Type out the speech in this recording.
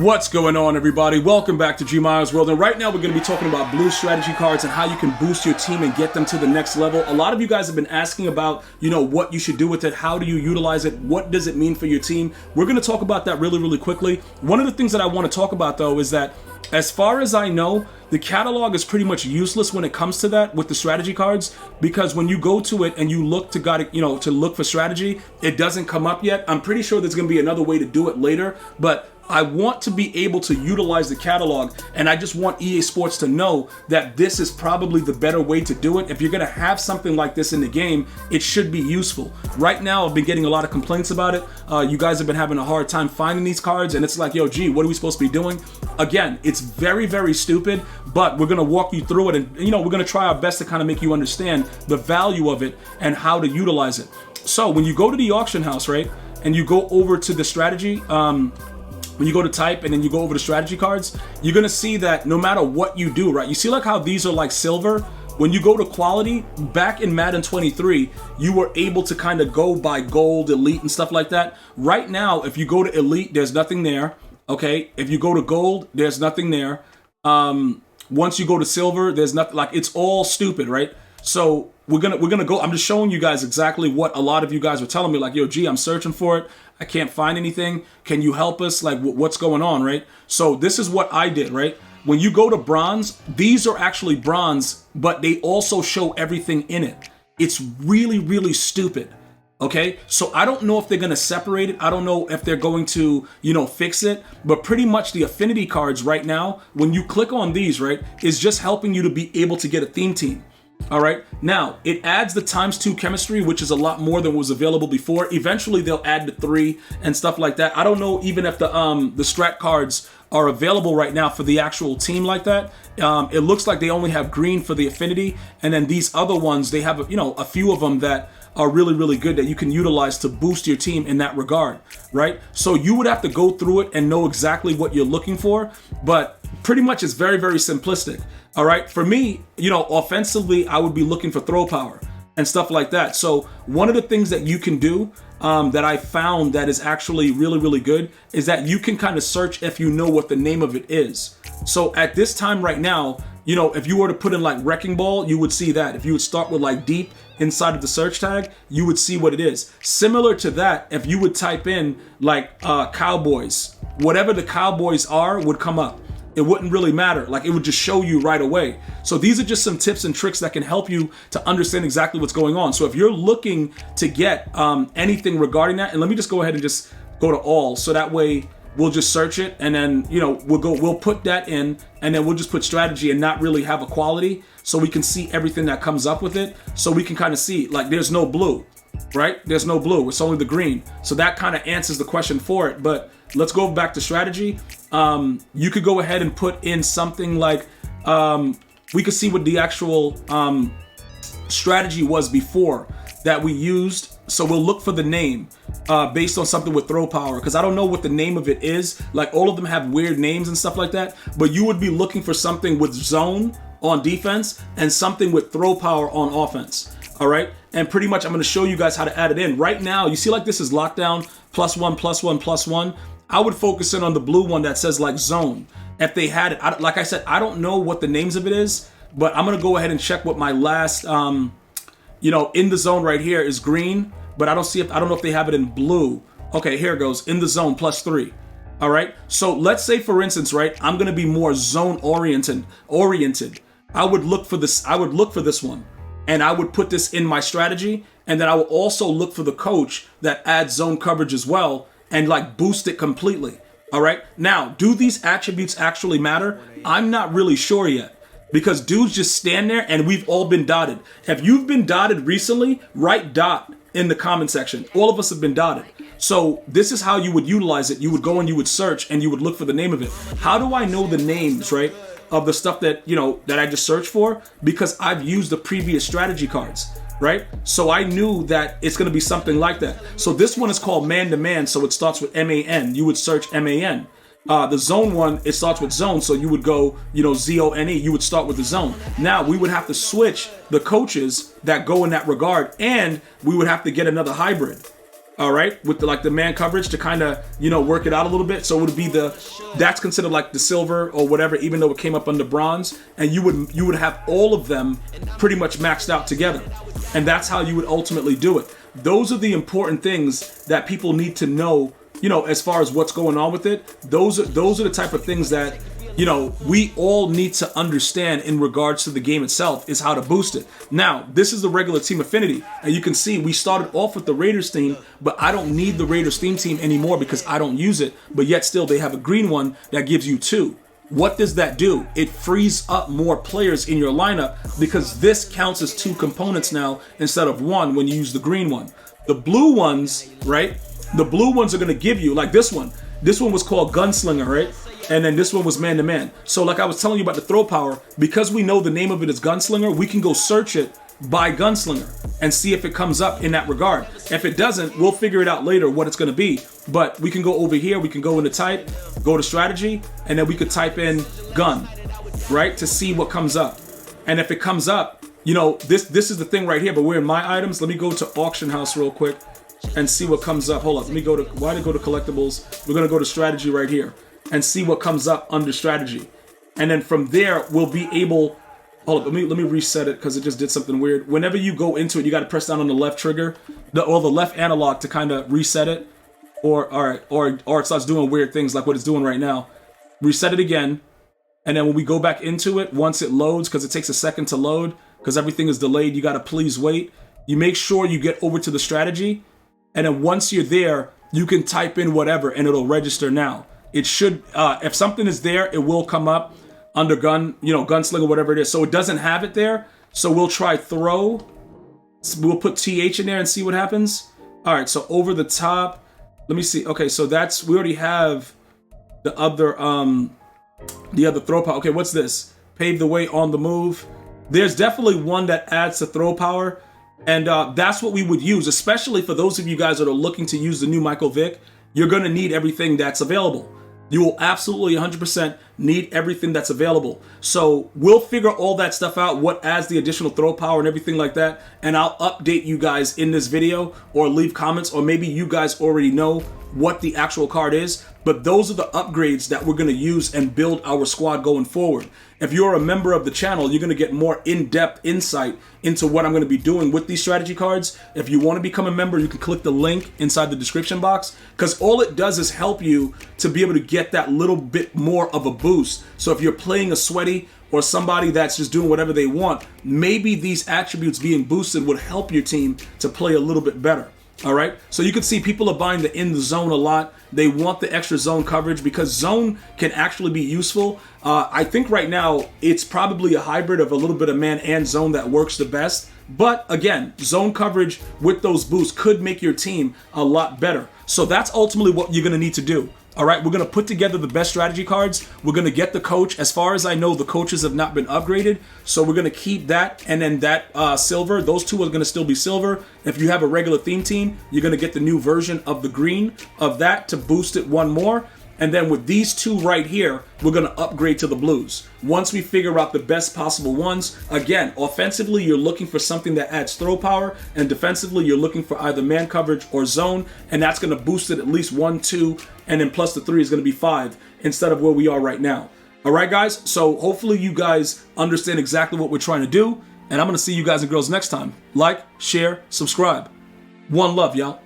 What's going on, everybody? Welcome back to GmiasWorld, and right now we're going to be talking about blue strategy cards and how you can boost your team and get them to the next level. A lot of you guys have been asking about, what you should do with it. How do you utilize it? What does it mean for your team? We're going to talk about that really quickly. One of the things that I want to talk about, though, is that as far as I know, the catalog is pretty much useless when it comes to that with the strategy cards, because when you go to it and you look to look for strategy, it doesn't come up yet. I'm pretty sure there's going to be another way to do it later, but I want to be able to utilize the catalog, and I just want EA Sports to know that this is probably the better way to do it. If you're going to have something like this in the game, it should be useful. Right now, I've been getting a lot of complaints about it. You guys have been having a hard time finding these cards, and it's like, yo, gee, what are we supposed to be doing? Again, it's very stupid, but we're going to walk you through it, and we're going to try our best to kind of make you understand the value of it and how to utilize it. So when you go to the auction house, right, and you go over to the strategy, when you go to type and then you go over to strategy cards, you're gonna see that no matter what you do, right? You see like how these are like silver? When you go to quality, back in Madden 23, you were able to kind of go by gold, elite, and stuff like that. Right now, if you go to elite, there's nothing there, okay? If you go to gold, there's nothing there. Once you go to silver, there's nothing, like it's all stupid, right? So we're gonna go, I'm just showing you guys exactly what a lot of you guys were telling me, like, yo, gee, I'm searching for it. I can't find anything. Can you help us? Like, what's going on, right? So this is what I did, right? When you go to bronze, these are actually bronze, but they also show everything in it. It's really stupid, okay? So I don't know if they're going to separate it. I don't know if they're going to, fix it. But pretty much the affinity cards right now, when you click on these, right, is just helping you to be able to get a theme team. All right. Now it adds the ×2 chemistry, which is a lot more than was available before. Eventually they'll add the 3 and stuff like that. I don't know even if the strat cards are available right now for the actual team like that. It looks like they only have green for the affinity, and then these other ones, they have a few of them that are really good that you can utilize to boost your team in that regard, right? So you would have to go through it and know exactly what you're looking for, but pretty much it's very simplistic. All right, for me, offensively, I would be looking for throw power and stuff like that. So one of the things that you can do that I found that is actually really good is that you can kind of search if you know what the name of it is. So at this time right now, if you were to put in like wrecking ball, you would see that. If you would start with like deep inside of the search tag, you would see what it is. Similar to that, if you would type in like Cowboys, whatever the Cowboys are would come up. It wouldn't really matter. Like, it would just show you right away. So these are just some tips and tricks that can help you to understand exactly what's going on. So if you're looking to get anything regarding that, and let me just go ahead and just go to all, so that way we'll just search it, and then we'll put that in, and then we'll just put strategy and not really have a quality, so we can see everything that comes up with it. So we can kind of see, like, there's no blue, right? There's no blue. It's only the green. So that kind of answers the question for it. But let's go back to strategy. You could go ahead and put in something like, we could see what the actual strategy was before that we used. So we'll look for the name based on something with throw power, because I don't know what the name of it is. Like, all of them have weird names and stuff like that. But you would be looking for something with zone on defense and something with throw power on offense. All right. And pretty much I'm going to show you guys how to add it in. Right now, you see like this is lockdown, +1, I would focus in on the blue one that says like zone. If they had it, like I said, I don't know what the names of it is, but I'm going to go ahead and check what my last, in the zone right here is green, but I don't know if they have it in blue. Okay, here it goes. In the zone +3. All right. So let's say, for instance, right, I'm going to be more zone oriented. I would look for this. I would look for this one, and I would put this in my strategy. And then I will also look for the coach that adds zone coverage as well, and like boost it completely. All right. Now, do these attributes actually matter? I'm not really sure yet, because dudes just stand there and we've all been dotted. If you've been dotted recently, write dot in the comment section. All of us have been dotted. So this is how you would utilize it. You would go and you would search and you would look for the name of it. How do I know the names, right, of the stuff that, that I just searched for? Because I've used the previous strategy cards. Right? So I knew that it's going to be something like that. So this one is called man-to-man, so it starts with MAN. You would search MAN. The zone one, it starts with zone, so you would go, ZONE. You would start with the zone. Now, we would have to switch the coaches that go in that regard, and we would have to get another hybrid. all right, with the man coverage to kind of, work it out a little bit. So it would be that's considered like the silver or whatever, even though it came up under bronze, and you would have all of them pretty much maxed out together. And that's how you would ultimately do it. Those are the important things that people need to know, as far as what's going on with it. Those are the type of things that, we all need to understand in regards to the game itself, is how to boost it. Now, this is the regular team affinity, and you can see we started off with the Raiders theme, but I don't need the Raiders theme team anymore because I don't use it, but yet still they have a green one that gives you 2. What does that do? It frees up more players in your lineup because this counts as 2 components now instead of 1 when you use the green one. The blue ones, right? The blue ones are going to give you, like this one. This one was called Gunslinger, right? And then this one was man-to-man. So like I was telling you about the throw power, because we know the name of it is Gunslinger, we can go search it by Gunslinger and see if it comes up in that regard. If it doesn't, we'll figure it out later what it's going to be. But we can go over here, we can go into type, go to strategy, and then we could type in gun, right, to see what comes up. And if it comes up, this is the thing right here, but we're in my items. Let me go to auction house real quick and see what comes up. Hold up, let me go to, why did I go to collectibles? We're going to go to strategy right here and see what comes up under strategy. And then from there, we'll be able, hold up, let me reset it because it just did something weird. Whenever you go into it, you got to press down on the left trigger, or the left analog to kind of reset it, or it starts doing weird things like what it's doing right now. Reset it again, and then when we go back into it, once it loads, because it takes a second to load, because everything is delayed, you got to please wait. You make sure you get over to the strategy, and then once you're there, you can type in whatever, and it'll register now. It should, if something is there, it will come up under gun, gunslinger, whatever it is. So it doesn't have it there. So we'll try throw. We'll put TH in there and see what happens. All right, so over the top, let me see. Okay, so we already have the other throw power. Okay, what's this? Pave the way on the move. There's definitely one that adds to throw power. And that's what we would use, especially for those of you guys that are looking to use the new Michael Vick. You're going to need everything that's available. You will absolutely 100% need everything that's available. So we'll figure all that stuff out, what adds the additional throw power and everything like that. And I'll update you guys in this video, or leave comments, or maybe you guys already know what the actual card is. But those are the upgrades that we're going to use and build our squad going forward. If you're a member of the channel, you're going to get more in-depth insight into what I'm going to be doing with these strategy cards. If you want to become a member, you can click the link inside the description box, because all it does is help you to be able to get that little bit more of a boost. So if you're playing a sweaty or somebody that's just doing whatever they want, maybe these attributes being boosted would help your team to play a little bit better. All right, so you can see people are buying the in the zone a lot. They want the extra zone coverage because zone can actually be useful. I think right now it's probably a hybrid of a little bit of man and zone that works the best. But again, zone coverage with those boosts could make your team a lot better. So that's ultimately what you're going to need to do. All right, we're going to put together the best strategy cards. We're going to get the coach. As far as I know, the coaches have not been upgraded. So we're going to keep that. And then that silver, those two are going to still be silver. If you have a regular theme team, you're going to get the new version of the green of that to boost it one more. And then with these two right here, we're going to upgrade to the blues. Once we figure out the best possible ones, again, offensively, you're looking for something that adds throw power, and defensively, you're looking for either man coverage or zone, and that's going to boost it at least 1, 2, and then plus the 3 is going to be 5 instead of where we are right now. All right, guys? So hopefully you guys understand exactly what we're trying to do, and I'm going to see you guys and girls next time. Like, share, subscribe. One love, y'all.